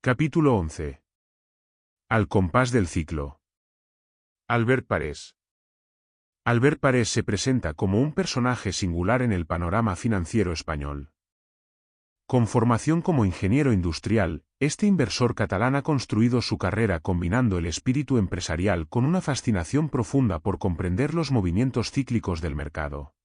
Capítulo 11. Al compás del ciclo. Albert Parés. Albert Parés se presenta como un personaje singular en el panorama financiero español. Con formación como ingeniero industrial, este inversor catalán ha construido su carrera combinando el espíritu empresarial con una fascinación profunda por comprender los movimientos cíclicos del mercado.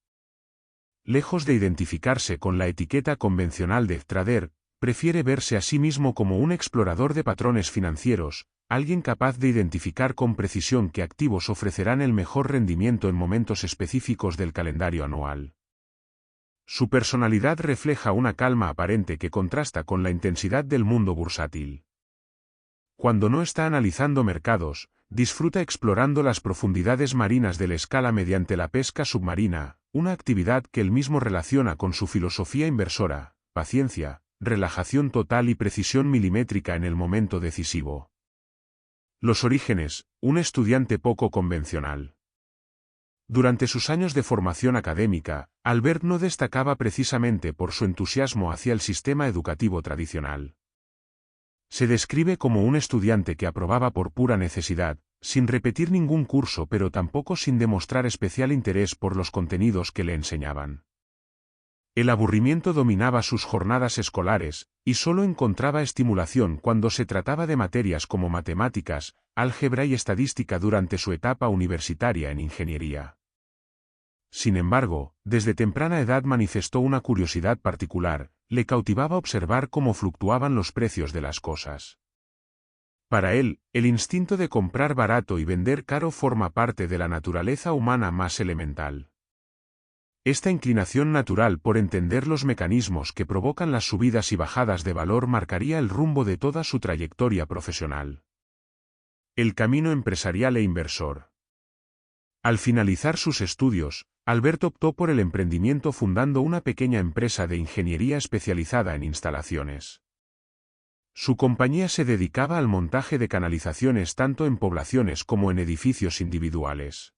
Lejos de identificarse con la etiqueta convencional de trader, prefiere verse a sí mismo como un explorador de patrones financieros, alguien capaz de identificar con precisión qué activos ofrecerán el mejor rendimiento en momentos específicos del calendario anual. Su personalidad refleja una calma aparente que contrasta con la intensidad del mundo bursátil. Cuando no está analizando mercados, disfruta explorando las profundidades marinas de la escala mediante la pesca submarina, una actividad que él mismo relaciona con su filosofía inversora: paciencia, relajación total y precisión milimétrica en el momento decisivo. Los orígenes: un estudiante poco convencional. Durante sus años de formación académica, Albert no destacaba precisamente por su entusiasmo hacia el sistema educativo tradicional. Se describe como un estudiante que aprobaba por pura necesidad, sin repetir ningún curso pero tampoco sin demostrar especial interés por los contenidos que le enseñaban. El aburrimiento dominaba sus jornadas escolares, y solo encontraba estimulación cuando se trataba de materias como matemáticas, álgebra y estadística durante su etapa universitaria en ingeniería. Sin embargo, desde temprana edad manifestó una curiosidad particular: le cautivaba observar cómo fluctuaban los precios de las cosas. Para él, el instinto de comprar barato y vender caro forma parte de la naturaleza humana más elemental. Esta inclinación natural por entender los mecanismos que provocan las subidas y bajadas de valor marcaría el rumbo de toda su trayectoria profesional. El camino empresarial e inversor. Al finalizar sus estudios, Albert optó por el emprendimiento fundando una pequeña empresa de ingeniería especializada en instalaciones. Su compañía se dedicaba al montaje de canalizaciones tanto en poblaciones como en edificios individuales.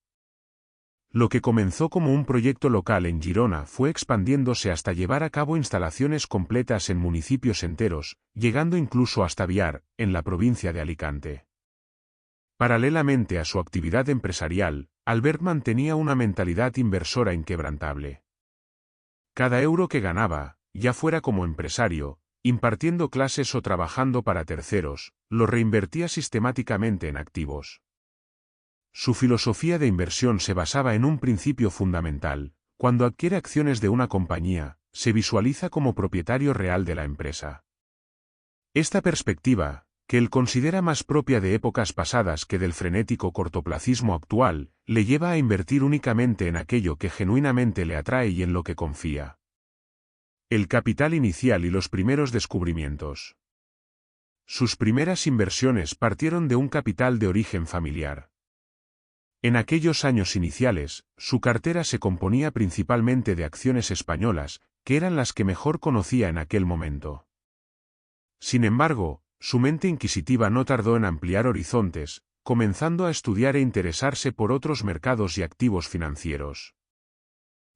Lo que comenzó como un proyecto local en Girona fue expandiéndose hasta llevar a cabo instalaciones completas en municipios enteros, llegando incluso hasta Biar, en la provincia de Alicante. Paralelamente a su actividad empresarial, Albert mantenía una mentalidad inversora inquebrantable. Cada euro que ganaba, ya fuera como empresario, impartiendo clases o trabajando para terceros, lo reinvertía sistemáticamente en activos. Su filosofía de inversión se basaba en un principio fundamental: cuando adquiere acciones de una compañía, se visualiza como propietario real de la empresa. Esta perspectiva, que él considera más propia de épocas pasadas que del frenético cortoplacismo actual, le lleva a invertir únicamente en aquello que genuinamente le atrae y en lo que confía. El capital inicial y los primeros descubrimientos. Sus primeras inversiones partieron de un capital de origen familiar. En aquellos años iniciales, su cartera se componía principalmente de acciones españolas, que eran las que mejor conocía en aquel momento. Sin embargo, su mente inquisitiva no tardó en ampliar horizontes, comenzando a estudiar e interesarse por otros mercados y activos financieros.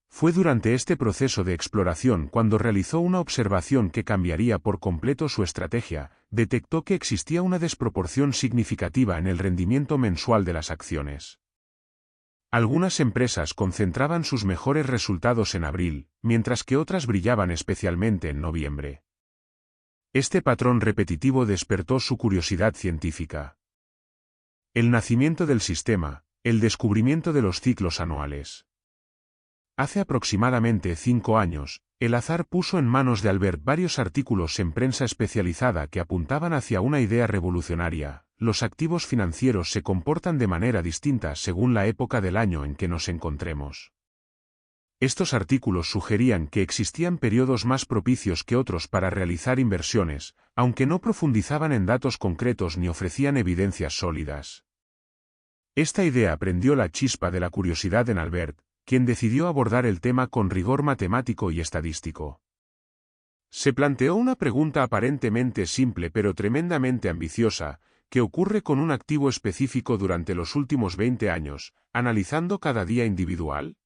Fue durante este proceso de exploración cuando realizó una observación que cambiaría por completo su estrategia: detectó que existía una desproporción significativa en el rendimiento mensual de las acciones. Algunas empresas concentraban sus mejores resultados en abril, mientras que otras brillaban especialmente en noviembre. Este patrón repetitivo despertó su curiosidad científica. El nacimiento del sistema, el descubrimiento de los ciclos anuales. Hace aproximadamente 5 años, el azar puso en manos de Albert varios artículos en prensa especializada que apuntaban hacia una idea revolucionaria: los activos financieros se comportan de manera distinta según la época del año en que nos encontremos. Estos artículos sugerían que existían periodos más propicios que otros para realizar inversiones, aunque no profundizaban en datos concretos ni ofrecían evidencias sólidas. Esta idea prendió la chispa de la curiosidad en Albert, quien decidió abordar el tema con rigor matemático y estadístico. Se planteó una pregunta aparentemente simple pero tremendamente ambiciosa: ¿qué ocurre con un activo específico durante los últimos 20 años, analizando cada día individual?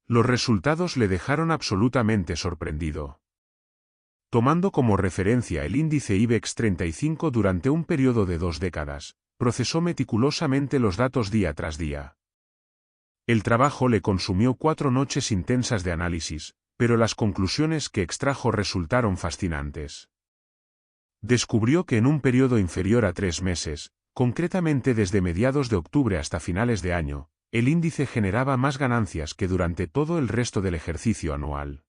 Los resultados le dejaron absolutamente sorprendido. Tomando como referencia el índice IBEX 35 durante un periodo de 2 décadas, procesó meticulosamente los datos día tras día. El trabajo le consumió 4 noches intensas de análisis, pero las conclusiones que extrajo resultaron fascinantes. Descubrió que en un periodo inferior a 3 meses, concretamente desde mediados de octubre hasta finales de año, el índice generaba más ganancias que durante todo el resto del ejercicio anual.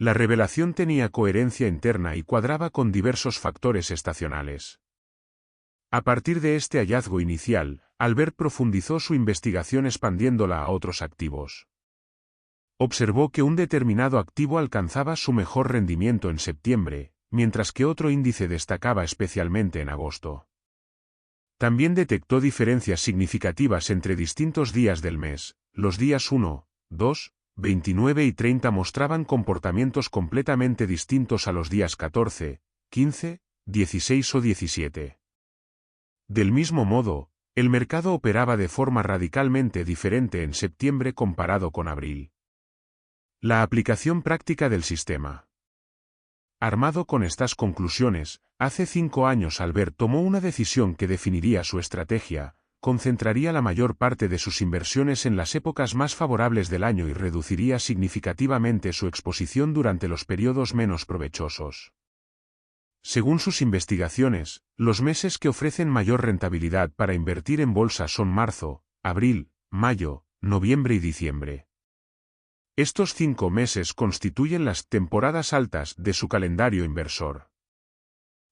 La revelación tenía coherencia interna y cuadraba con diversos factores estacionales. A partir de este hallazgo inicial, Albert profundizó su investigación expandiéndola a otros activos. Observó que un determinado activo alcanzaba su mejor rendimiento en septiembre, mientras que otro índice destacaba especialmente en agosto. También detectó diferencias significativas entre distintos días del mes. Los días 1, 2, 29 y 30 mostraban comportamientos completamente distintos a los días 14, 15, 16 o 17. Del mismo modo, el mercado operaba de forma radicalmente diferente en septiembre comparado con abril. La aplicación práctica del sistema. Armado con estas conclusiones, hace 5 años Albert tomó una decisión que definiría su estrategia, concentraría la mayor parte de sus inversiones en las épocas más favorables del año y reduciría significativamente su exposición durante los periodos menos provechosos. Según sus investigaciones, los meses que ofrecen mayor rentabilidad para invertir en bolsa son marzo, abril, mayo, noviembre y diciembre. Estos 5 meses constituyen las temporadas altas de su calendario inversor.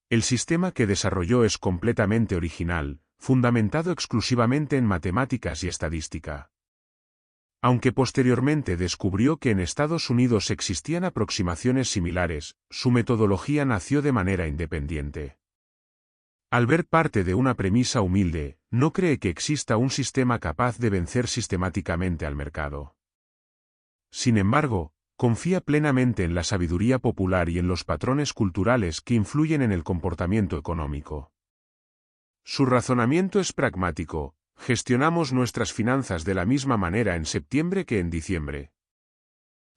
El sistema que desarrolló es completamente original, fundamentado exclusivamente en matemáticas y estadística. Aunque posteriormente descubrió que en Estados Unidos existían aproximaciones similares, su metodología nació de manera independiente. Albert parte de una premisa humilde: no cree que exista un sistema capaz de vencer sistemáticamente al mercado. Sin embargo, confía plenamente en la sabiduría popular y en los patrones culturales que influyen en el comportamiento económico. Su razonamiento es pragmático: gestionamos nuestras finanzas de la misma manera en septiembre que en diciembre.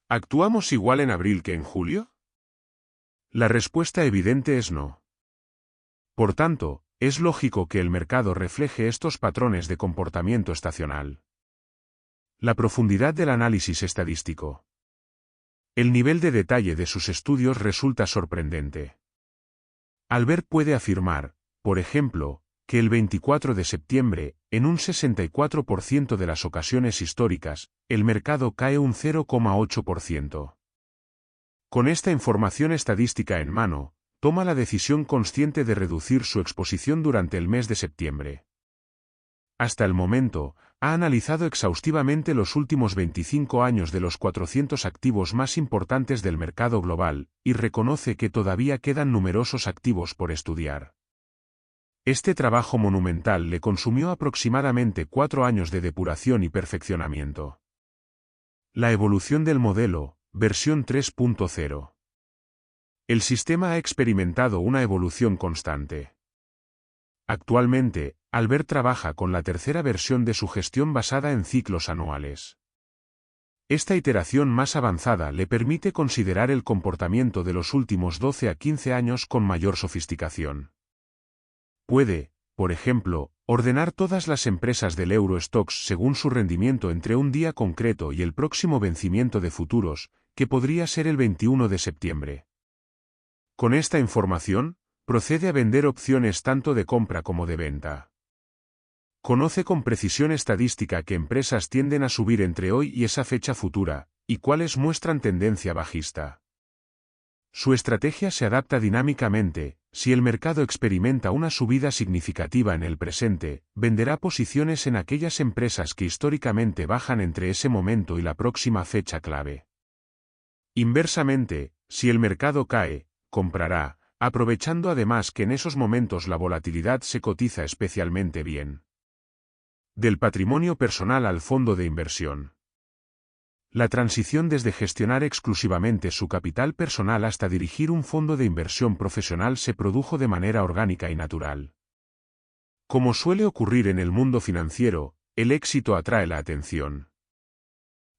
¿Actuamos igual en abril que en julio? La respuesta evidente es no. Por tanto, es lógico que el mercado refleje estos patrones de comportamiento estacional. La profundidad del análisis estadístico. El nivel de detalle de sus estudios resulta sorprendente. Albert puede afirmar, por ejemplo, que el 24 de septiembre, en un 64% de las ocasiones históricas, el mercado cae un 0,8%. Con esta información estadística en mano, toma la decisión consciente de reducir su exposición durante el mes de septiembre. Hasta el momento, ha analizado exhaustivamente los últimos 25 años de los 400 activos más importantes del mercado global, y reconoce que todavía quedan numerosos activos por estudiar. Este trabajo monumental le consumió aproximadamente 4 años de depuración y perfeccionamiento. La evolución del modelo, versión 3.0. El sistema ha experimentado una evolución constante. Actualmente, Albert trabaja con la tercera versión de su gestión basada en ciclos anuales. Esta iteración más avanzada le permite considerar el comportamiento de los últimos 12 a 15 años con mayor sofisticación. Puede, por ejemplo, ordenar todas las empresas del Eurostoxx según su rendimiento entre un día concreto y el próximo vencimiento de futuros, que podría ser el 21 de septiembre. Con esta información, procede a vender opciones tanto de compra como de venta. Conoce con precisión estadística qué empresas tienden a subir entre hoy y esa fecha futura, y cuáles muestran tendencia bajista. Su estrategia se adapta dinámicamente: si el mercado experimenta una subida significativa en el presente, venderá posiciones en aquellas empresas que históricamente bajan entre ese momento y la próxima fecha clave. Inversamente, si el mercado cae, comprará, aprovechando además que en esos momentos la volatilidad se cotiza especialmente bien. Del patrimonio personal al fondo de inversión. La transición desde gestionar exclusivamente su capital personal hasta dirigir un fondo de inversión profesional se produjo de manera orgánica y natural. Como suele ocurrir en el mundo financiero, el éxito atrae la atención.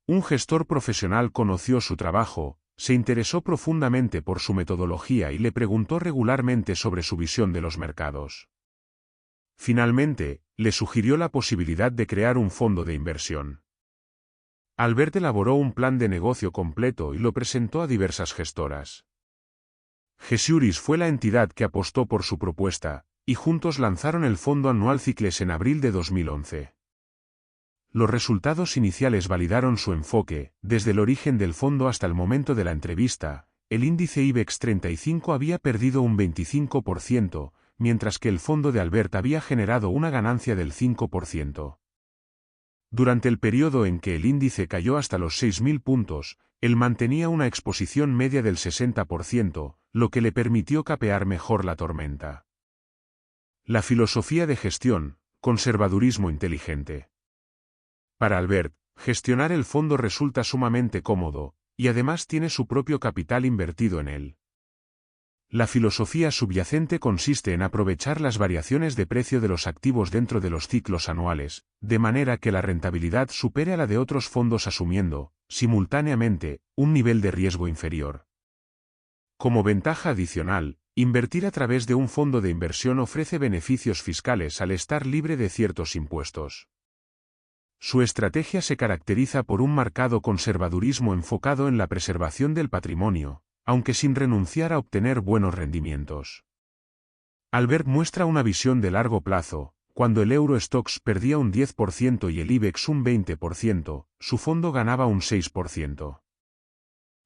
Un gestor profesional conoció su trabajo, se interesó profundamente por su metodología y le preguntó regularmente sobre su visión de los mercados. Finalmente, le sugirió la posibilidad de crear un fondo de inversión. Albert elaboró un plan de negocio completo y lo presentó a diversas gestoras. Gesuris fue la entidad que apostó por su propuesta, y juntos lanzaron el fondo anual Cicles en abril de 2011. Los resultados iniciales validaron su enfoque. Desde el origen del fondo hasta el momento de la entrevista, el índice IBEX 35 había perdido un 25%, mientras que el fondo de Albert había generado una ganancia del 5%. Durante el periodo en que el índice cayó hasta los 6.000 puntos, él mantenía una exposición media del 60%, lo que le permitió capear mejor la tormenta. La filosofía de gestión: conservadurismo inteligente. Para Albert, gestionar el fondo resulta sumamente cómodo, y además tiene su propio capital invertido en él. La filosofía subyacente consiste en aprovechar las variaciones de precio de los activos dentro de los ciclos anuales, de manera que la rentabilidad supere a la de otros fondos asumiendo, simultáneamente, un nivel de riesgo inferior. Como ventaja adicional, invertir a través de un fondo de inversión ofrece beneficios fiscales al estar libre de ciertos impuestos. Su estrategia se caracteriza por un marcado conservadurismo enfocado en la preservación del patrimonio, aunque sin renunciar a obtener buenos rendimientos. Albert muestra una visión de largo plazo. Cuando el Eurostoxx perdía un 10% y el IBEX un 20%, su fondo ganaba un 6%.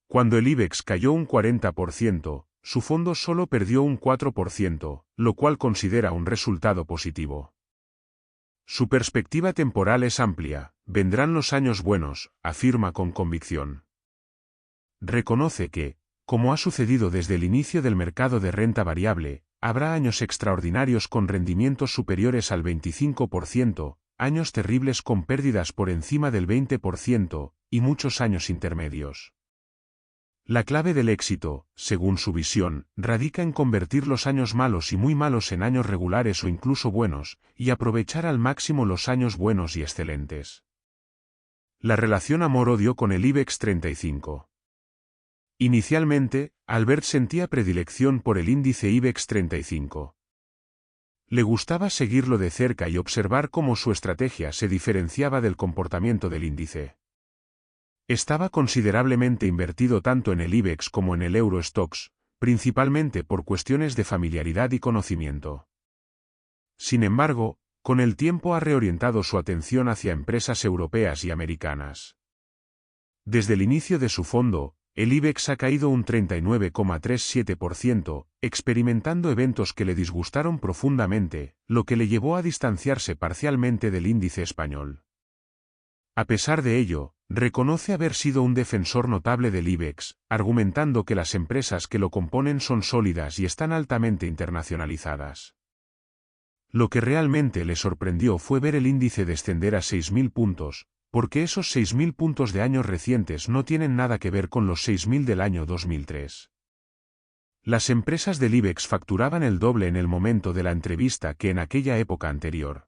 Cuando el IBEX cayó un 40%, su fondo solo perdió un 4%, lo cual considera un resultado positivo. Su perspectiva temporal es amplia. Vendrán los años buenos, afirma con convicción. Reconoce que, como ha sucedido desde el inicio del mercado de renta variable, habrá años extraordinarios con rendimientos superiores al 25%, años terribles con pérdidas por encima del 20%, y muchos años intermedios. La clave del éxito, según su visión, radica en convertir los años malos y muy malos en años regulares o incluso buenos, y aprovechar al máximo los años buenos y excelentes. La relación amor-odio con el IBEX 35. Inicialmente, Albert sentía predilección por el índice IBEX 35. Le gustaba seguirlo de cerca y observar cómo su estrategia se diferenciaba del comportamiento del índice. Estaba considerablemente invertido tanto en el IBEX como en el Eurostoxx, principalmente por cuestiones de familiaridad y conocimiento. Sin embargo, con el tiempo ha reorientado su atención hacia empresas europeas y americanas. Desde el inicio de su fondo, el IBEX ha caído un 39,37%, experimentando eventos que le disgustaron profundamente, lo que le llevó a distanciarse parcialmente del índice español. A pesar de ello, reconoce haber sido un defensor notable del IBEX, argumentando que las empresas que lo componen son sólidas y están altamente internacionalizadas. Lo que realmente le sorprendió fue ver el índice descender a 6.000 puntos, porque esos 6.000 puntos de años recientes no tienen nada que ver con los 6.000 del año 2003. Las empresas del IBEX facturaban el doble en el momento de la entrevista que en aquella época anterior.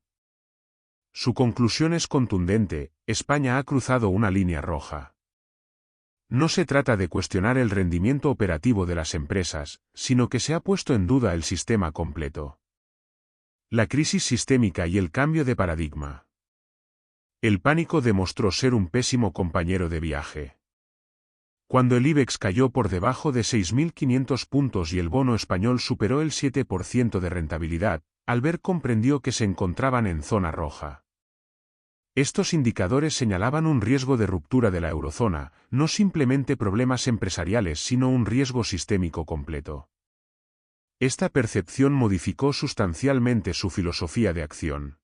Su conclusión es contundente: España ha cruzado una línea roja. No se trata de cuestionar el rendimiento operativo de las empresas, sino que se ha puesto en duda el sistema completo. La crisis sistémica y el cambio de paradigma. El pánico demostró ser un pésimo compañero de viaje. Cuando el IBEX cayó por debajo de 6.500 puntos y el bono español superó el 7% de rentabilidad, Albert comprendió que se encontraban en zona roja. Estos indicadores señalaban un riesgo de ruptura de la eurozona, no simplemente problemas empresariales sino un riesgo sistémico completo. Esta percepción modificó sustancialmente su filosofía de acción.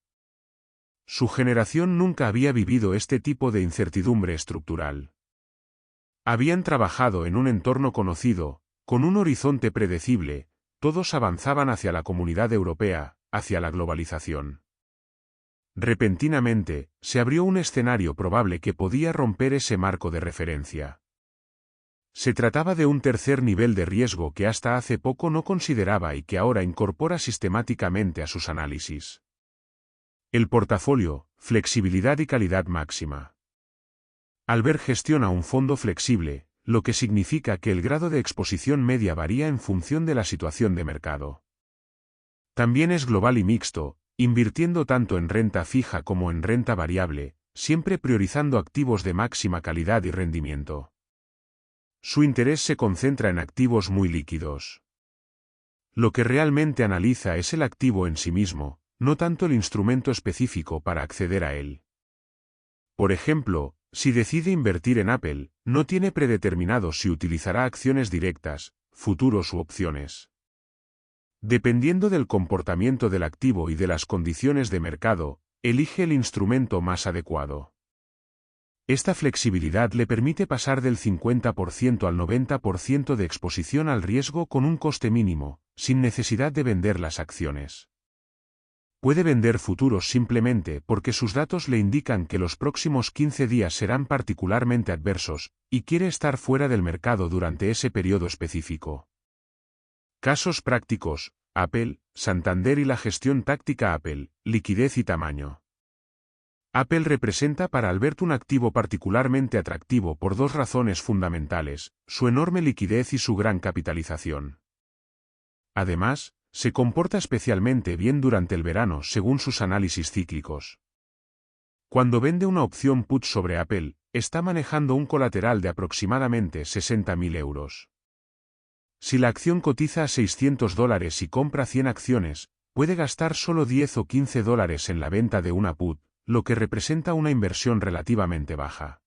Su generación nunca había vivido este tipo de incertidumbre estructural. Habían trabajado en un entorno conocido, con un horizonte predecible, todos avanzaban hacia la Comunidad Europea, hacia la globalización. Repentinamente, se abrió un escenario probable que podía romper ese marco de referencia. Se trataba de un tercer nivel de riesgo que hasta hace poco no consideraba y que ahora incorpora sistemáticamente a sus análisis. El portafolio, flexibilidad y calidad máxima. Albert gestiona un fondo flexible, lo que significa que el grado de exposición media varía en función de la situación de mercado. También es global y mixto, invirtiendo tanto en renta fija como en renta variable, siempre priorizando activos de máxima calidad y rendimiento. Su interés se concentra en activos muy líquidos. Lo que realmente analiza es el activo en sí mismo, no tanto el instrumento específico para acceder a él. Por ejemplo, si decide invertir en Apple, no tiene predeterminado si utilizará acciones directas, futuros u opciones. Dependiendo del comportamiento del activo y de las condiciones de mercado, elige el instrumento más adecuado. Esta flexibilidad le permite pasar del 50% al 90% de exposición al riesgo con un coste mínimo, sin necesidad de vender las acciones. Puede vender futuros simplemente porque sus datos le indican que los próximos 15 días serán particularmente adversos, y quiere estar fuera del mercado durante ese periodo específico. Casos prácticos: Apple, Santander y la gestión táctica Apple, liquidez y tamaño. Apple representa para Albert un activo particularmente atractivo por dos razones fundamentales: su enorme liquidez y su gran capitalización. Además, se comporta especialmente bien durante el verano según sus análisis cíclicos. Cuando vende una opción put sobre Apple, está manejando un colateral de aproximadamente 60.000 euros. Si la acción cotiza a $600 y compra 100 acciones, puede gastar solo $10 o $15 en la venta de una put, lo que representa una inversión relativamente baja.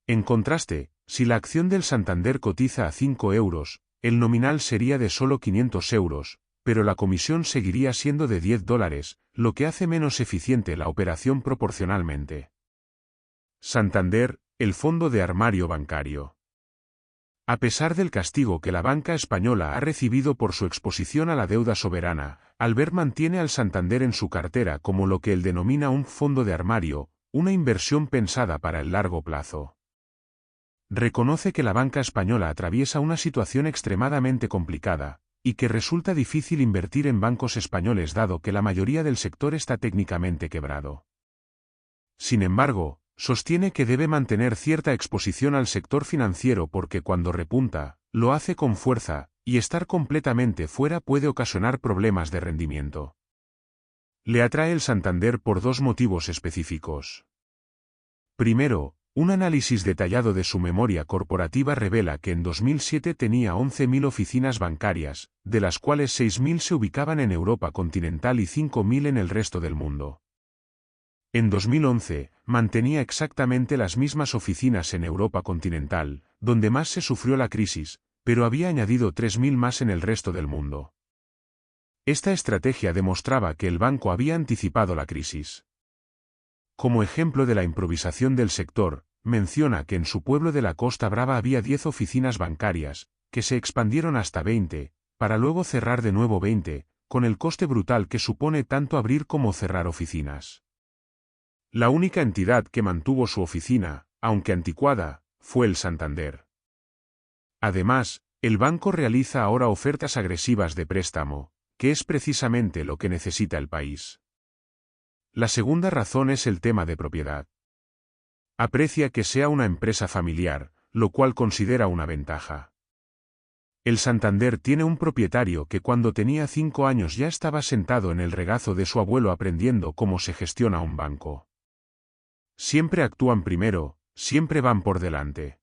En contraste, si la acción del Santander cotiza a 5 euros, el nominal sería de solo 500 euros, pero la comisión seguiría siendo de $10, lo que hace menos eficiente la operación proporcionalmente. Santander, el fondo de armario bancario. A pesar del castigo que la banca española ha recibido por su exposición a la deuda soberana, Albert mantiene al Santander en su cartera como lo que él denomina un fondo de armario, una inversión pensada para el largo plazo. Reconoce que la banca española atraviesa una situación extremadamente complicada, y que resulta difícil invertir en bancos españoles dado que la mayoría del sector está técnicamente quebrado. Sin embargo, sostiene que debe mantener cierta exposición al sector financiero porque cuando repunta, lo hace con fuerza, y estar completamente fuera puede ocasionar problemas de rendimiento. Le atrae el Santander por dos motivos específicos. Primero, un análisis detallado de su memoria corporativa revela que en 2007 tenía 11.000 oficinas bancarias, de las cuales 6.000 se ubicaban en Europa continental y 5.000 en el resto del mundo. En 2011, mantenía exactamente las mismas oficinas en Europa continental, donde más se sufrió la crisis, pero había añadido 3.000 más en el resto del mundo. Esta estrategia demostraba que el banco había anticipado la crisis. Como ejemplo de la improvisación del sector, menciona que en su pueblo de la Costa Brava había 10 oficinas bancarias, que se expandieron hasta 20, para luego cerrar de nuevo 20, con el coste brutal que supone tanto abrir como cerrar oficinas. La única entidad que mantuvo su oficina, aunque anticuada, fue el Santander. Además, el banco realiza ahora ofertas agresivas de préstamo, que es precisamente lo que necesita el país. La segunda razón es el tema de propiedad. Aprecia que sea una empresa familiar, lo cual considera una ventaja. El Santander tiene un propietario que cuando tenía 5 años ya estaba sentado en el regazo de su abuelo aprendiendo cómo se gestiona un banco. Siempre actúan primero, siempre van por delante.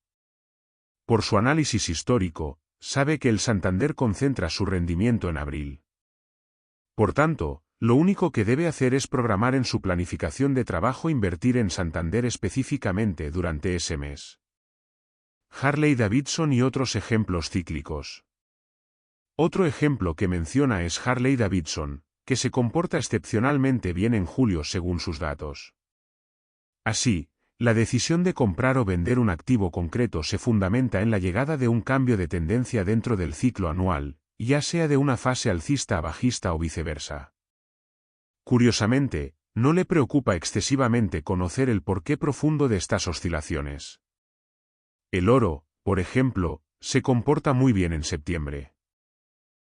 Por su análisis histórico, sabe que el Santander concentra su rendimiento en abril. Por tanto, lo único que debe hacer es programar en su planificación de trabajo invertir en Santander específicamente durante ese mes. Harley-Davidson y otros ejemplos cíclicos. Otro ejemplo que menciona es Harley-Davidson, que se comporta excepcionalmente bien en julio según sus datos. Así, la decisión de comprar o vender un activo concreto se fundamenta en la llegada de un cambio de tendencia dentro del ciclo anual, ya sea de una fase alcista a bajista o viceversa. Curiosamente, no le preocupa excesivamente conocer el porqué profundo de estas oscilaciones. El oro, por ejemplo, se comporta muy bien en septiembre.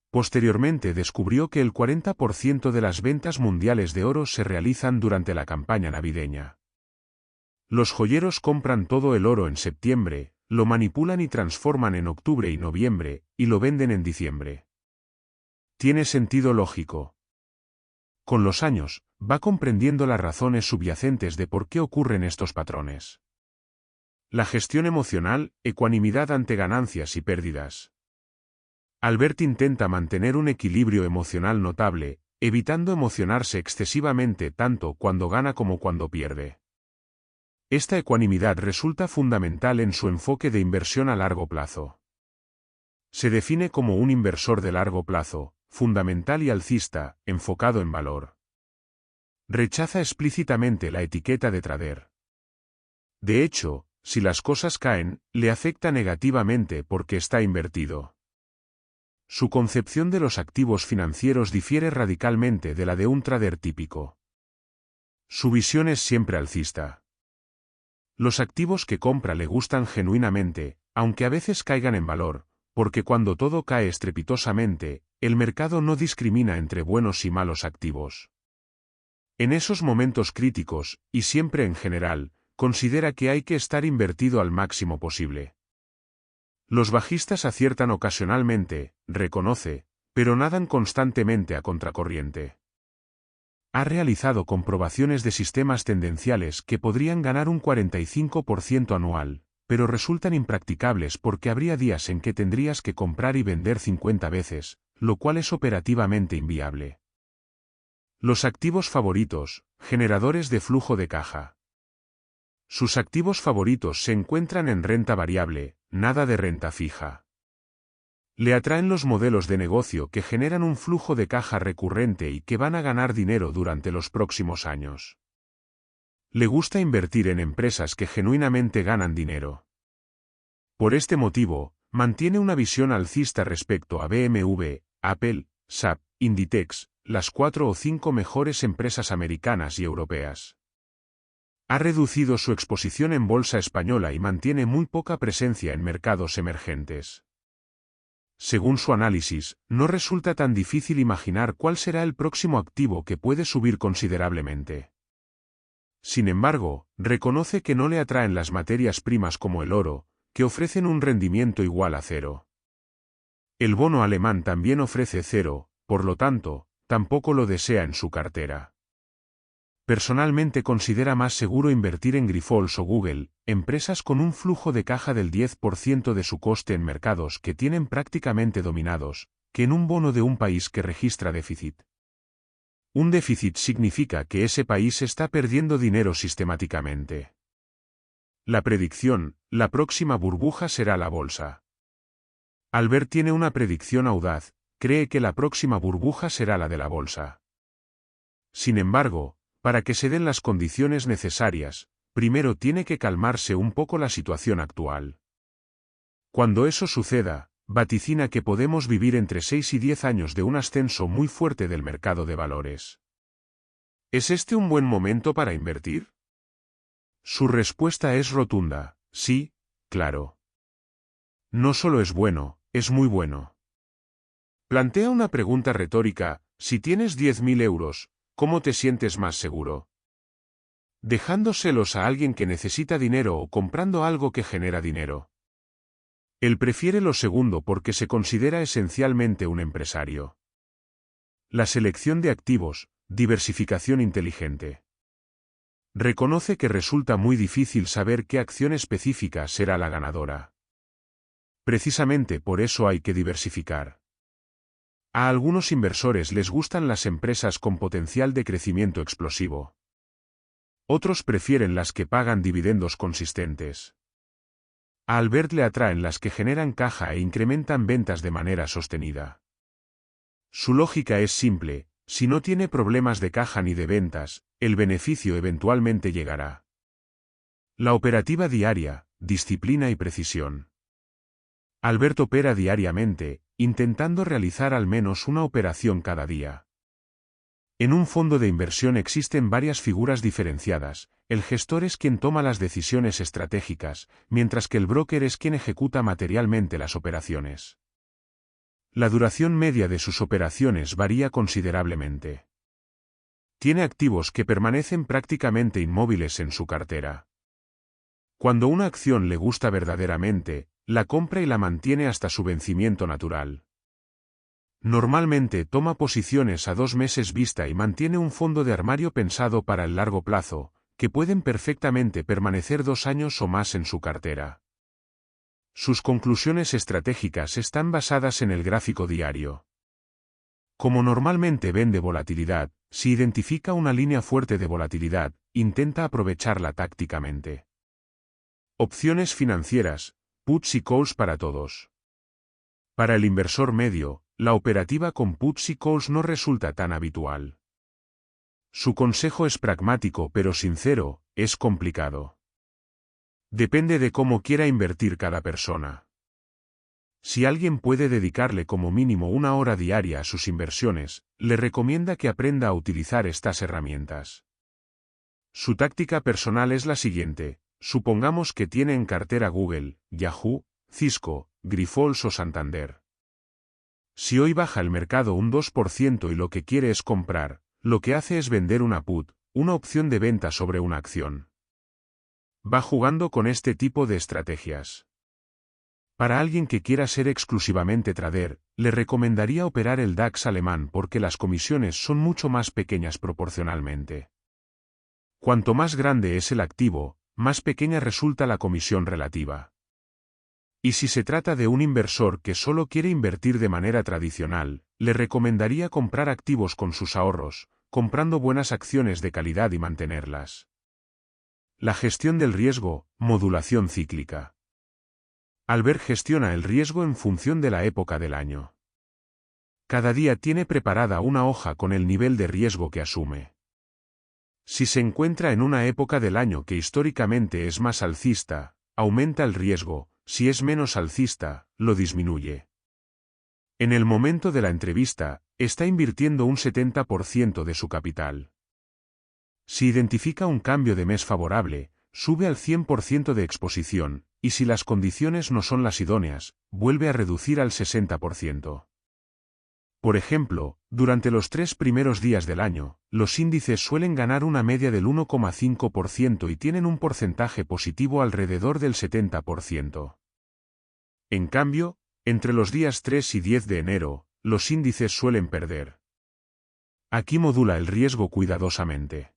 Posteriormente descubrió que el 40% de las ventas mundiales de oro se realizan durante la campaña navideña. Los joyeros compran todo el oro en septiembre, lo manipulan y transforman en octubre y noviembre, y lo venden en diciembre. Tiene sentido lógico. Con los años, va comprendiendo las razones subyacentes de por qué ocurren estos patrones. La gestión emocional, ecuanimidad ante ganancias y pérdidas. Albert intenta mantener un equilibrio emocional notable, evitando emocionarse excesivamente tanto cuando gana como cuando pierde. Esta ecuanimidad resulta fundamental en su enfoque de inversión a largo plazo. Se define como un inversor de largo plazo, fundamental y alcista, enfocado en valor. Rechaza explícitamente la etiqueta de trader. De hecho, si las cosas caen, le afecta negativamente porque está invertido. Su concepción de los activos financieros difiere radicalmente de la de un trader típico. Su visión es siempre alcista. Los activos que compra le gustan genuinamente, aunque a veces caigan en valor, porque cuando todo cae estrepitosamente, el mercado no discrimina entre buenos y malos activos. En esos momentos críticos, y siempre en general, considera que hay que estar invertido al máximo posible. Los bajistas aciertan ocasionalmente, reconoce, pero nadan constantemente a contracorriente. Ha realizado comprobaciones de sistemas tendenciales que podrían ganar un 45% anual, pero resultan impracticables porque habría días en que tendrías que comprar y vender 50 veces, lo cual es operativamente inviable. Los activos favoritos, generadores de flujo de caja. Sus activos favoritos se encuentran en renta variable, nada de renta fija. Le atraen los modelos de negocio que generan un flujo de caja recurrente y que van a ganar dinero durante los próximos años. Le gusta invertir en empresas que genuinamente ganan dinero. Por este motivo, mantiene una visión alcista respecto a BMW, Apple, SAP, Inditex, las 4 o 5 mejores empresas americanas y europeas. Ha reducido su exposición en bolsa española y mantiene muy poca presencia en mercados emergentes. Según su análisis, no resulta tan difícil imaginar cuál será el próximo activo que puede subir considerablemente. Sin embargo, reconoce que no le atraen las materias primas como el oro, que ofrecen un rendimiento igual a cero. El bono alemán también ofrece cero, por lo tanto, tampoco lo desea en su cartera. Personalmente considera más seguro invertir en Grifols o Google, empresas con un flujo de caja del 10% de su coste en mercados que tienen prácticamente dominados, que en un bono de un país que registra déficit. Un déficit significa que ese país está perdiendo dinero sistemáticamente. La predicción, la próxima burbuja será la bolsa. Albert tiene una predicción audaz, cree que la próxima burbuja será la de la bolsa. Sin embargo, para que se den las condiciones necesarias, primero tiene que calmarse un poco la situación actual. Cuando eso suceda, vaticina que podemos vivir entre 6 y 10 años de un ascenso muy fuerte del mercado de valores. ¿Es este un buen momento para invertir? Su respuesta es rotunda, sí, claro. No solo es bueno, es muy bueno. Plantea una pregunta retórica: si tienes 10.000 euros, ¿cómo te sientes más seguro? ¿Dejándoselos a alguien que necesita dinero o comprando algo que genera dinero? Él prefiere lo segundo porque se considera esencialmente un empresario. La selección de activos, diversificación inteligente. Reconoce que resulta muy difícil saber qué acción específica será la ganadora. Precisamente por eso hay que diversificar. A algunos inversores les gustan las empresas con potencial de crecimiento explosivo. Otros prefieren las que pagan dividendos consistentes. A Albert le atraen las que generan caja e incrementan ventas de manera sostenida. Su lógica es simple: si no tiene problemas de caja ni de ventas, el beneficio eventualmente llegará. La operativa diaria, disciplina y precisión. Albert opera diariamente, intentando realizar al menos una operación cada día. En un fondo de inversión existen varias figuras diferenciadas: el gestor es quien toma las decisiones estratégicas, mientras que el broker es quien ejecuta materialmente las operaciones. La duración media de sus operaciones varía considerablemente. Tiene activos que permanecen prácticamente inmóviles en su cartera. Cuando una acción le gusta verdaderamente, la compra y la mantiene hasta su vencimiento natural. Normalmente toma posiciones a 2 meses vista y mantiene un fondo de armario pensado para el largo plazo, que pueden perfectamente permanecer 2 años o más en su cartera. Sus conclusiones estratégicas están basadas en el gráfico diario. Como normalmente vende volatilidad, si identifica una línea fuerte de volatilidad, intenta aprovecharla tácticamente. Opciones financieras, puts y calls para todos. Para el inversor medio, la operativa con puts y calls no resulta tan habitual. Su consejo es pragmático pero sincero, es complicado. Depende de cómo quiera invertir cada persona. Si alguien puede dedicarle como mínimo 1 hora diaria a sus inversiones, le recomienda que aprenda a utilizar estas herramientas. Su táctica personal es la siguiente: supongamos que tiene en cartera Google, Yahoo, Cisco, Grifols o Santander. Si hoy baja el mercado un 2% y lo que quiere es comprar, lo que hace es vender una put, una opción de venta sobre una acción. Va jugando con este tipo de estrategias. Para alguien que quiera ser exclusivamente trader, le recomendaría operar el DAX alemán porque las comisiones son mucho más pequeñas proporcionalmente. Cuanto más grande es el activo, más pequeña resulta la comisión relativa. Y si se trata de un inversor que solo quiere invertir de manera tradicional, le recomendaría comprar activos con sus ahorros, comprando buenas acciones de calidad y mantenerlas. La gestión del riesgo, modulación cíclica. Albert gestiona el riesgo en función de la época del año. Cada día tiene preparada una hoja con el nivel de riesgo que asume. Si se encuentra en una época del año que históricamente es más alcista, aumenta el riesgo; si es menos alcista, lo disminuye. En el momento de la entrevista, está invirtiendo un 70% de su capital. Si identifica un cambio de mes favorable, sube al 100% de exposición, y si las condiciones no son las idóneas, vuelve a reducir al 60%. Por ejemplo, durante los 3 primeros días del año, los índices suelen ganar una media del 1,5% y tienen un porcentaje positivo alrededor del 70%. En cambio, entre los días 3 y 10 de enero, los índices suelen perder. Aquí modula el riesgo cuidadosamente.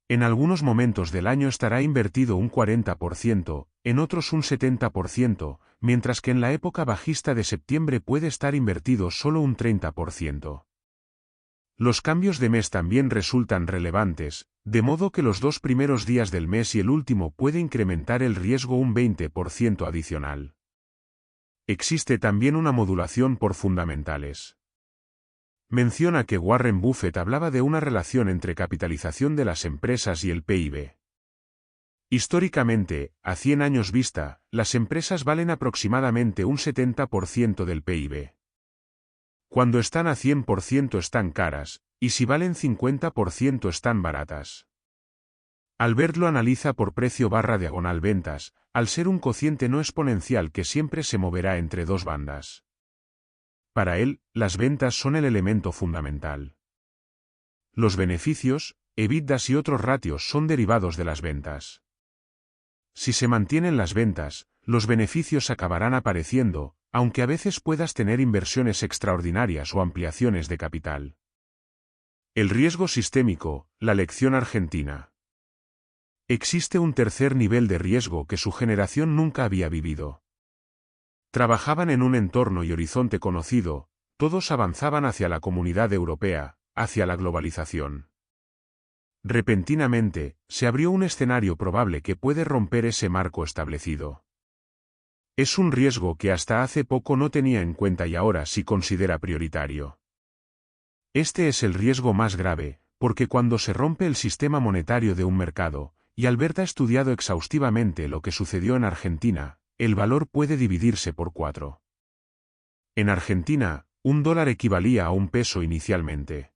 En algunos momentos del año estará invertido un 40%, en otros un 70%, mientras que en la época bajista de septiembre puede estar invertido solo un 30%. Los cambios de mes también resultan relevantes, de modo que los 2 primeros días del mes y el último puede incrementar el riesgo un 20% adicional. Existe también una modulación por fundamentales. Menciona que Warren Buffett hablaba de una relación entre capitalización de las empresas y el PIB. Históricamente, a 100 años vista, las empresas valen aproximadamente un 70% del PIB. Cuando están a 100% están caras, y si valen 50% están baratas. Albert lo analiza por precio/diagonal ventas, al ser un cociente no exponencial que siempre se moverá entre dos bandas. Para él, las ventas son el elemento fundamental. Los beneficios, EBITDAs y otros ratios son derivados de las ventas. Si se mantienen las ventas, los beneficios acabarán apareciendo, aunque a veces puedas tener inversiones extraordinarias o ampliaciones de capital. El riesgo sistémico, la lección argentina. Existe un tercer nivel de riesgo que su generación nunca había vivido. Trabajaban en un entorno y horizonte conocido, todos avanzaban hacia la comunidad europea, hacia la globalización. Repentinamente, se abrió un escenario probable que puede romper ese marco establecido. Es un riesgo que hasta hace poco no tenía en cuenta y ahora sí considera prioritario. Este es el riesgo más grave, porque cuando se rompe el sistema monetario de un mercado, y Albert ha estudiado exhaustivamente lo que sucedió en Argentina, el valor puede dividirse por 4. En Argentina, un dólar equivalía a un peso inicialmente.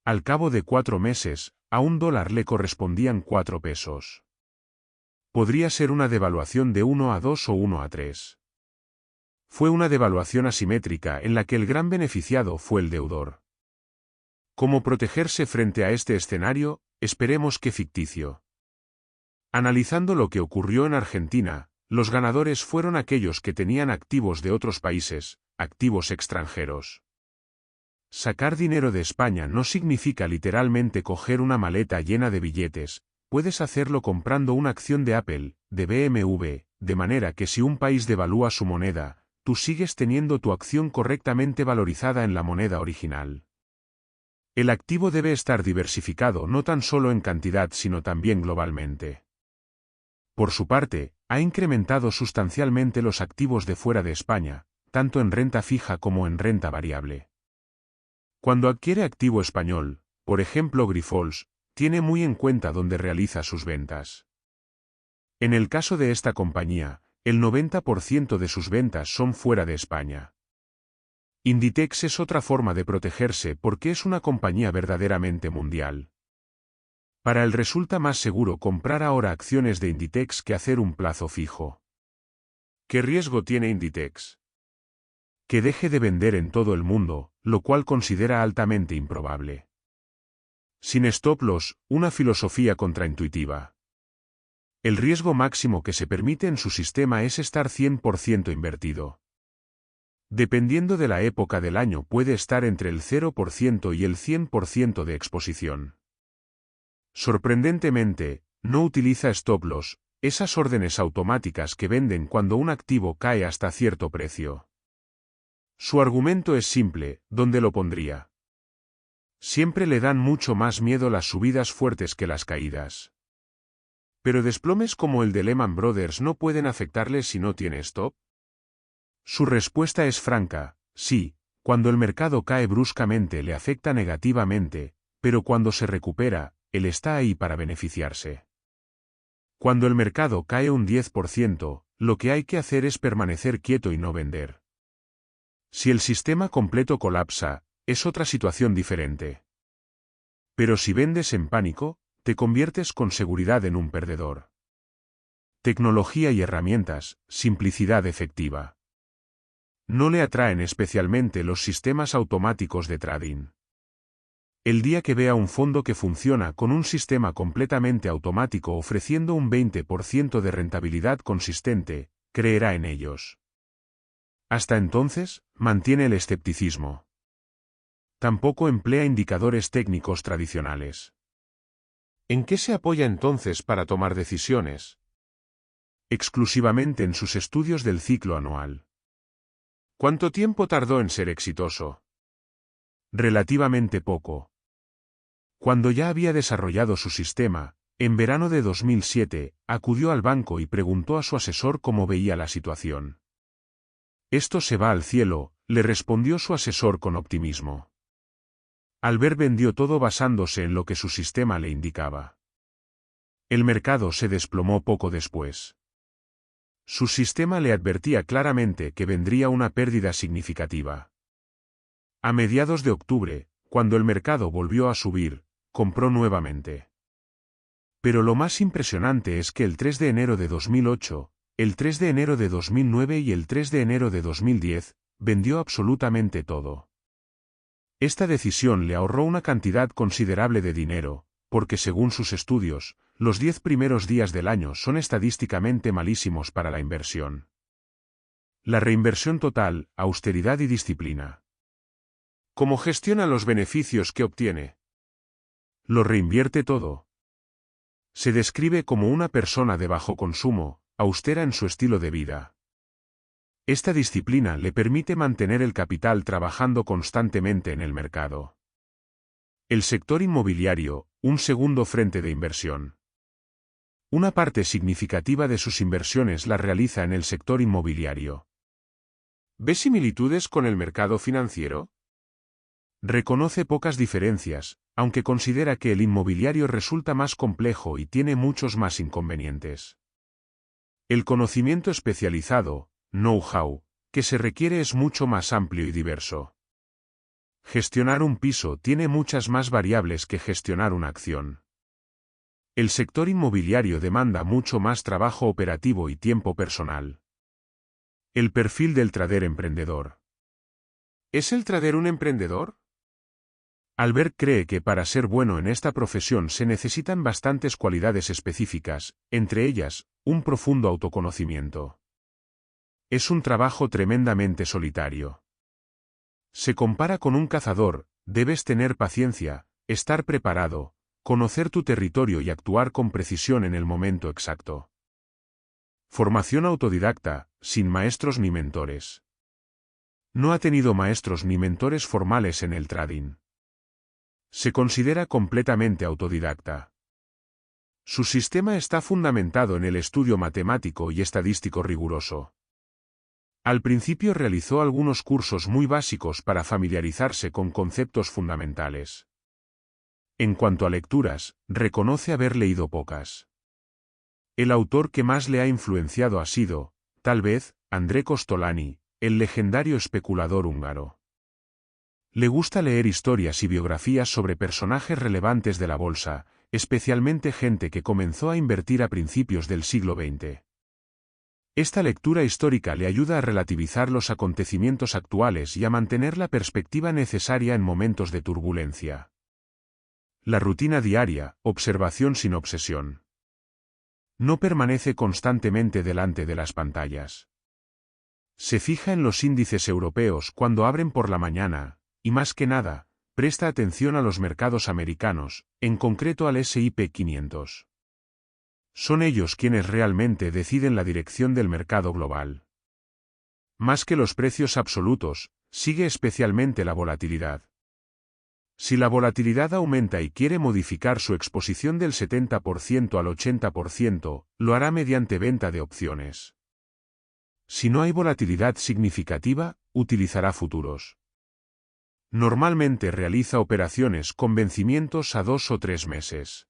Al cabo de 4 meses, a un dólar le correspondían 4 pesos. Podría ser una devaluación de 1 a 2 o 1 a 3. Fue una devaluación asimétrica en la que el gran beneficiado fue el deudor. ¿Cómo protegerse frente a este escenario? Esperemos que ficticio. Analizando lo que ocurrió en Argentina, los ganadores fueron aquellos que tenían activos de otros países, activos extranjeros. Sacar dinero de España no significa literalmente coger una maleta llena de billetes, puedes hacerlo comprando una acción de Apple, de BMW, de manera que si un país devalúa su moneda, tú sigues teniendo tu acción correctamente valorizada en la moneda original. El activo debe estar diversificado no tan solo en cantidad sino también globalmente. Por su parte, ha incrementado sustancialmente los activos de fuera de España, tanto en renta fija como en renta variable. Cuando adquiere activo español, por ejemplo Grifols, tiene muy en cuenta dónde realiza sus ventas. En el caso de esta compañía, el 90% de sus ventas son fuera de España. Inditex es otra forma de protegerse porque es una compañía verdaderamente mundial. Para él resulta más seguro comprar ahora acciones de Inditex que hacer un plazo fijo. ¿Qué riesgo tiene Inditex? Que deje de vender en todo el mundo, lo cual considera altamente improbable. Sin stop loss, una filosofía contraintuitiva. El riesgo máximo que se permite en su sistema es estar 100% invertido. Dependiendo de la época del año puede estar entre el 0% y el 100% de exposición. Sorprendentemente, no utiliza stop loss, esas órdenes automáticas que venden cuando un activo cae hasta cierto precio. Su argumento es simple, ¿dónde lo pondría? Siempre le dan mucho más miedo las subidas fuertes que las caídas. Pero desplomes como el de Lehman Brothers no pueden afectarle si no tiene stop. Su respuesta es franca, sí, cuando el mercado cae bruscamente le afecta negativamente, pero cuando se recupera, él está ahí para beneficiarse. Cuando el mercado cae un 10%, lo que hay que hacer es permanecer quieto y no vender. Si el sistema completo colapsa, es otra situación diferente. Pero si vendes en pánico, te conviertes con seguridad en un perdedor. Tecnología y herramientas, simplicidad efectiva. No le atraen especialmente los sistemas automáticos de trading. El día que vea un fondo que funciona con un sistema completamente automático ofreciendo un 20% de rentabilidad consistente, creerá en ellos. Hasta entonces, mantiene el escepticismo. Tampoco emplea indicadores técnicos tradicionales. ¿En qué se apoya entonces para tomar decisiones? Exclusivamente en sus estudios del ciclo anual. ¿Cuánto tiempo tardó en ser exitoso? Relativamente poco. Cuando ya había desarrollado su sistema, en verano de 2007, acudió al banco y preguntó a su asesor cómo veía la situación. Esto se va al cielo, le respondió su asesor con optimismo. Albert vendió todo basándose en lo que su sistema le indicaba. El mercado se desplomó poco después. Su sistema le advertía claramente que vendría una pérdida significativa. A mediados de octubre, cuando el mercado volvió a subir, compró nuevamente. Pero lo más impresionante es que el 3 de enero de 2008, el 3 de enero de 2009 y el 3 de enero de 2010, vendió absolutamente todo. Esta decisión le ahorró una cantidad considerable de dinero, porque según sus estudios, los 10 primeros días del año son estadísticamente malísimos para la inversión. La reinversión total, austeridad y disciplina. ¿Cómo gestiona los beneficios que obtiene? Lo reinvierte todo. Se describe como una persona de bajo consumo, austera en su estilo de vida. Esta disciplina le permite mantener el capital trabajando constantemente en el mercado. El sector inmobiliario, un segundo frente de inversión. Una parte significativa de sus inversiones la realiza en el sector inmobiliario. ¿Ve similitudes con el mercado financiero? Reconoce pocas diferencias, aunque considera que el inmobiliario resulta más complejo y tiene muchos más inconvenientes. El conocimiento especializado, know-how, que se requiere es mucho más amplio y diverso. Gestionar un piso tiene muchas más variables que gestionar una acción. El sector inmobiliario demanda mucho más trabajo operativo y tiempo personal. El perfil del trader emprendedor. ¿Es el trader un emprendedor? Albert cree que para ser bueno en esta profesión se necesitan bastantes cualidades específicas, entre ellas, un profundo autoconocimiento. Es un trabajo tremendamente solitario. Se compara con un cazador, debes tener paciencia, estar preparado, conocer tu territorio y actuar con precisión en el momento exacto. Formación autodidacta, sin maestros ni mentores. No ha tenido maestros ni mentores formales en el trading. Se considera completamente autodidacta. Su sistema está fundamentado en el estudio matemático y estadístico riguroso. Al principio realizó algunos cursos muy básicos para familiarizarse con conceptos fundamentales. En cuanto a lecturas, reconoce haber leído pocas. El autor que más le ha influenciado ha sido, tal vez, André Kostolany, el legendario especulador húngaro. Le gusta leer historias y biografías sobre personajes relevantes de la bolsa, especialmente gente que comenzó a invertir a principios del siglo XX. Esta lectura histórica le ayuda a relativizar los acontecimientos actuales y a mantener la perspectiva necesaria en momentos de turbulencia. La rutina diaria, observación sin obsesión. No permanece constantemente delante de las pantallas. Se fija en los índices europeos cuando abren por la mañana, y más que nada, presta atención a los mercados americanos, en concreto al S&P 500. Son ellos quienes realmente deciden la dirección del mercado global. Más que los precios absolutos, sigue especialmente la volatilidad. Si la volatilidad aumenta y quiere modificar su exposición del 70% al 80%, lo hará mediante venta de opciones. Si no hay volatilidad significativa, utilizará futuros. Normalmente realiza operaciones con vencimientos a 2 o 3 meses.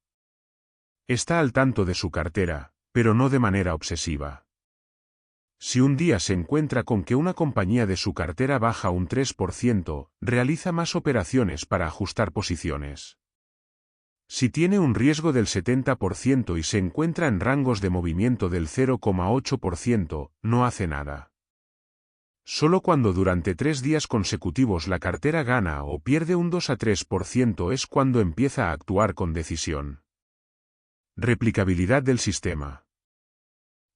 Está al tanto de su cartera, pero no de manera obsesiva. Si un día se encuentra con que una compañía de su cartera baja un 3%, realiza más operaciones para ajustar posiciones. Si tiene un riesgo del 70% y se encuentra en rangos de movimiento del 0,8%, no hace nada. Solo cuando durante 3 días consecutivos la cartera gana o pierde un 2 a 3% es cuando empieza a actuar con decisión. Replicabilidad del sistema.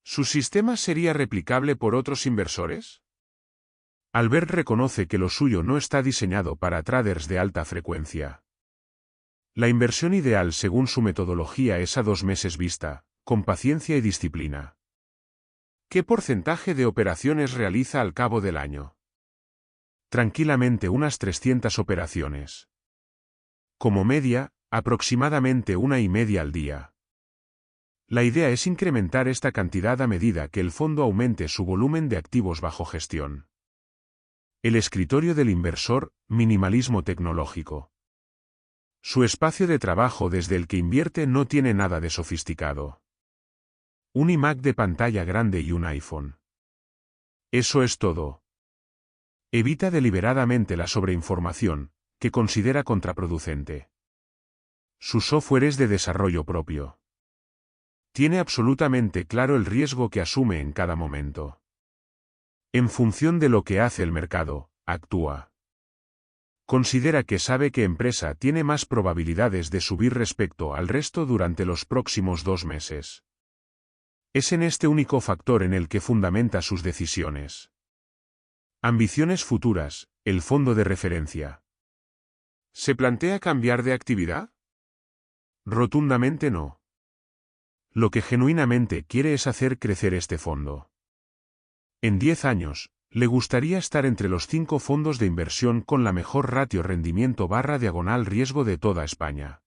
¿Su sistema sería replicable por otros inversores? Albert reconoce que lo suyo no está diseñado para traders de alta frecuencia. La inversión ideal según su metodología es a 2 meses vista, con paciencia y disciplina. ¿Qué porcentaje de operaciones realiza al cabo del año? Tranquilamente unas 300 operaciones. Como media, aproximadamente 1,5 al día. La idea es incrementar esta cantidad a medida que el fondo aumente su volumen de activos bajo gestión. El escritorio del inversor, minimalismo tecnológico. Su espacio de trabajo desde el que invierte no tiene nada de sofisticado. Un iMac de pantalla grande y un iPhone. Eso es todo. Evita deliberadamente la sobreinformación, que considera contraproducente. Su software es de desarrollo propio. Tiene absolutamente claro el riesgo que asume en cada momento. En función de lo que hace el mercado, actúa. Considera que sabe qué empresa tiene más probabilidades de subir respecto al resto durante los próximos 2 meses. Es en este único factor en el que fundamenta sus decisiones. Ambiciones futuras, el fondo de referencia. ¿Se plantea cambiar de actividad? Rotundamente no. Lo que genuinamente quiere es hacer crecer este fondo. En 10 años, le gustaría estar entre los 5 fondos de inversión con la mejor ratio rendimiento/riesgo de toda España.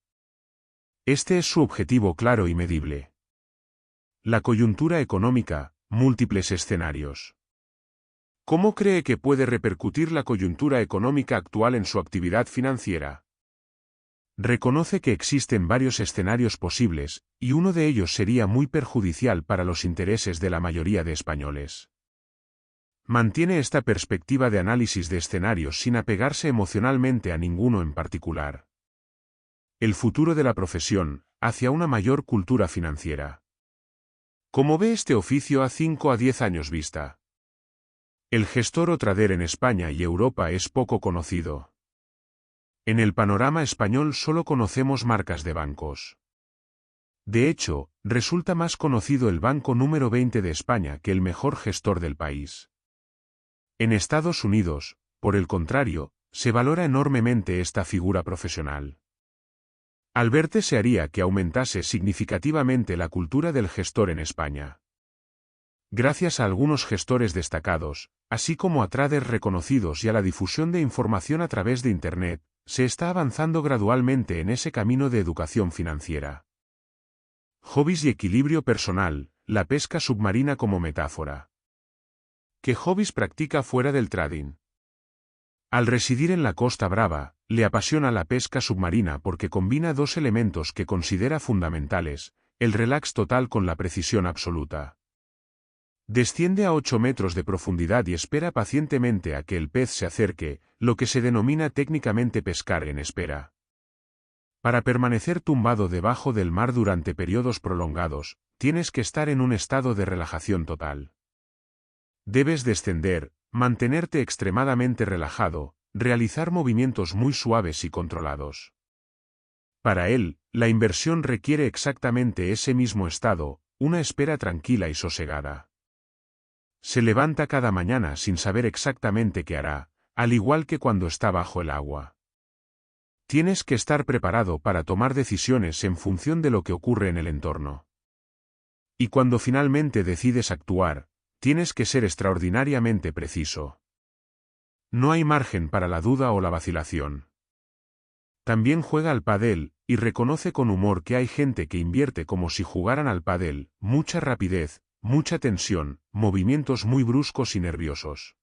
Este es su objetivo claro y medible. La coyuntura económica, múltiples escenarios. ¿Cómo cree que puede repercutir la coyuntura económica actual en su actividad financiera? Reconoce que existen varios escenarios posibles, y uno de ellos sería muy perjudicial para los intereses de la mayoría de españoles. Mantiene esta perspectiva de análisis de escenarios sin apegarse emocionalmente a ninguno en particular. El futuro de la profesión, hacia una mayor cultura financiera. ¿Cómo ve este oficio a 5 a 10 años vista? El gestor o trader en España y Europa es poco conocido. En el panorama español solo conocemos marcas de bancos. De hecho, resulta más conocido el banco número 20 de España que el mejor gestor del país. En Estados Unidos, por el contrario, se valora enormemente esta figura profesional. Albert desearía que aumentase significativamente la cultura del gestor en España. Gracias a algunos gestores destacados, así como a traders reconocidos y a la difusión de información a través de Internet, se está avanzando gradualmente en ese camino de educación financiera. Hobbies y equilibrio personal, la pesca submarina como metáfora. ¿Qué hobbies practica fuera del trading? Al residir en la Costa Brava, le apasiona la pesca submarina porque combina dos elementos que considera fundamentales, el relax total con la precisión absoluta. Desciende a 8 metros de profundidad y espera pacientemente a que el pez se acerque, lo que se denomina técnicamente pescar en espera. Para permanecer tumbado debajo del mar durante periodos prolongados, tienes que estar en un estado de relajación total. Debes descender, mantenerte extremadamente relajado, realizar movimientos muy suaves y controlados. Para él, la inversión requiere exactamente ese mismo estado, una espera tranquila y sosegada. Se levanta cada mañana sin saber exactamente qué hará, al igual que cuando está bajo el agua. Tienes que estar preparado para tomar decisiones en función de lo que ocurre en el entorno. Y cuando finalmente decides actuar, tienes que ser extraordinariamente preciso. No hay margen para la duda o la vacilación. También juega al pádel, y reconoce con humor que hay gente que invierte como si jugaran al pádel, mucha rapidez, mucha tensión, movimientos muy bruscos y nerviosos.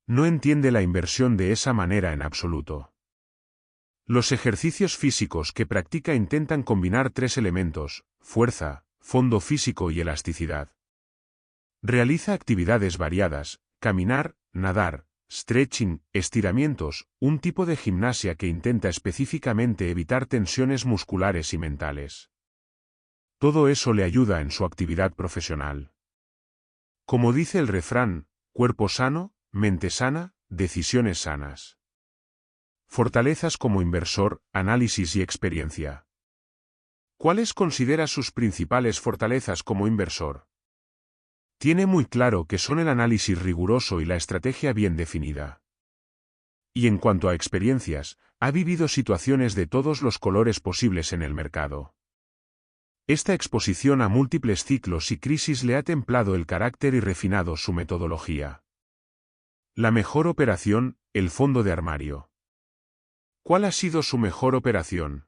No entiende la inversión de esa manera en absoluto. Los ejercicios físicos que practica intentan combinar tres elementos: fuerza, fondo físico y elasticidad. Realiza actividades variadas: caminar, nadar, stretching, estiramientos, un tipo de gimnasia que intenta específicamente evitar tensiones musculares y mentales. Todo eso le ayuda en su actividad profesional. Como dice el refrán, cuerpo sano, mente sana, decisiones sanas. Fortalezas como inversor, análisis y experiencia. ¿Cuáles considera sus principales fortalezas como inversor? Tiene muy claro que son el análisis riguroso y la estrategia bien definida. Y en cuanto a experiencias, ha vivido situaciones de todos los colores posibles en el mercado. Esta exposición a múltiples ciclos y crisis le ha templado el carácter y refinado su metodología. La mejor operación, el fondo de armario. ¿Cuál ha sido su mejor operación?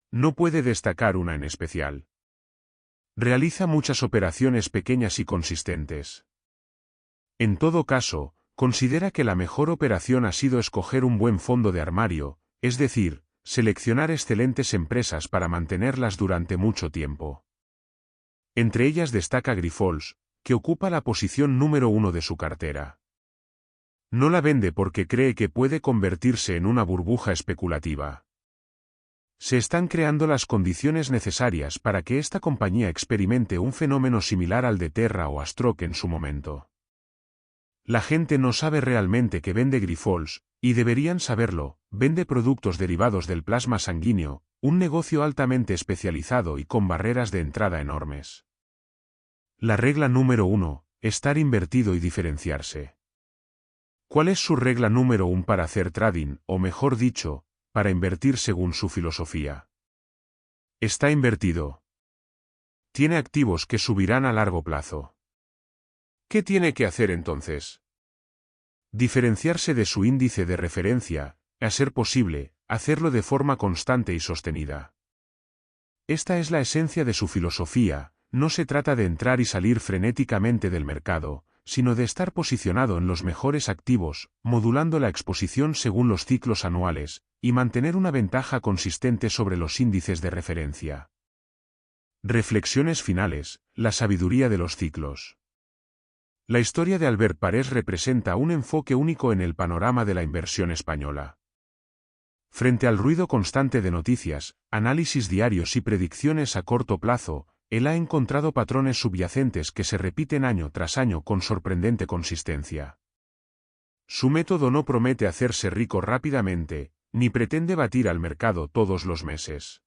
No puede destacar una en especial. Realiza muchas operaciones pequeñas y consistentes. En todo caso, considera que la mejor operación ha sido escoger un buen fondo de armario, es decir, seleccionar excelentes empresas para mantenerlas durante mucho tiempo. Entre ellas destaca Grifols, que ocupa la posición número 1 de su cartera. No la vende porque cree que puede convertirse en una burbuja especulativa. Se están creando las condiciones necesarias para que esta compañía experimente un fenómeno similar al de Terra o Astroc en su momento. La gente no sabe realmente que vende Grifols, y deberían saberlo, vende productos derivados del plasma sanguíneo, un negocio altamente especializado y con barreras de entrada enormes. La regla número 1, estar invertido y diferenciarse. ¿Cuál es su regla número 1 para hacer trading, o mejor dicho, para invertir según su filosofía? Está invertido. Tiene activos que subirán a largo plazo. ¿Qué tiene que hacer entonces? Diferenciarse de su índice de referencia, a ser posible, hacerlo de forma constante y sostenida. Esta es la esencia de su filosofía. No se trata de entrar y salir frenéticamente del mercado, sino de estar posicionado en los mejores activos, modulando la exposición según los ciclos anuales, y mantener una ventaja consistente sobre los índices de referencia. Reflexiones finales, la sabiduría de los ciclos. La historia de Albert Parés representa un enfoque único en el panorama de la inversión española. Frente al ruido constante de noticias, análisis diarios y predicciones a corto plazo, él ha encontrado patrones subyacentes que se repiten año tras año con sorprendente consistencia. Su método no promete hacerse rico rápidamente, ni pretende batir al mercado todos los meses.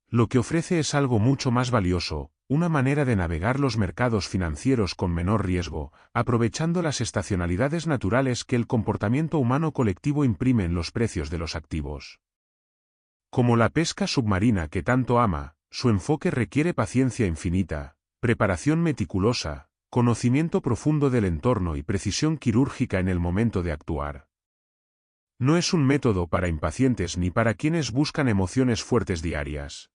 Lo que ofrece es algo mucho más valioso, una manera de navegar los mercados financieros con menor riesgo, aprovechando las estacionalidades naturales que el comportamiento humano colectivo imprime en los precios de los activos. Como la pesca submarina que tanto ama, su enfoque requiere paciencia infinita, preparación meticulosa, conocimiento profundo del entorno y precisión quirúrgica en el momento de actuar. No es un método para impacientes ni para quienes buscan emociones fuertes diarias.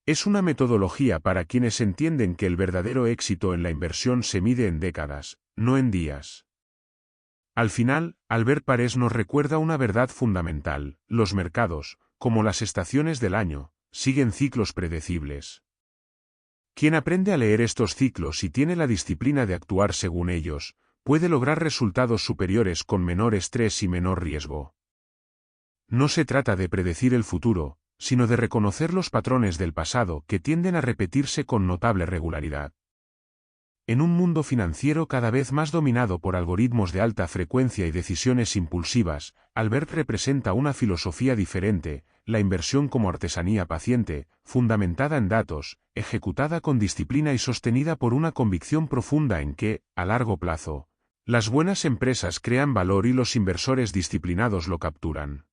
Es una metodología para quienes entienden que el verdadero éxito en la inversión se mide en décadas, no en días. Al final, Albert Parés nos recuerda una verdad fundamental: los mercados, como las estaciones del año, siguen ciclos predecibles. Quien aprende a leer estos ciclos y tiene la disciplina de actuar según ellos, puede lograr resultados superiores con menor estrés y menor riesgo. No se trata de predecir el futuro, sino de reconocer los patrones del pasado que tienden a repetirse con notable regularidad. En un mundo financiero cada vez más dominado por algoritmos de alta frecuencia y decisiones impulsivas, Albert representa una filosofía diferente: la inversión como artesanía paciente, fundamentada en datos, ejecutada con disciplina y sostenida por una convicción profunda en que, a largo plazo, las buenas empresas crean valor y los inversores disciplinados lo capturan.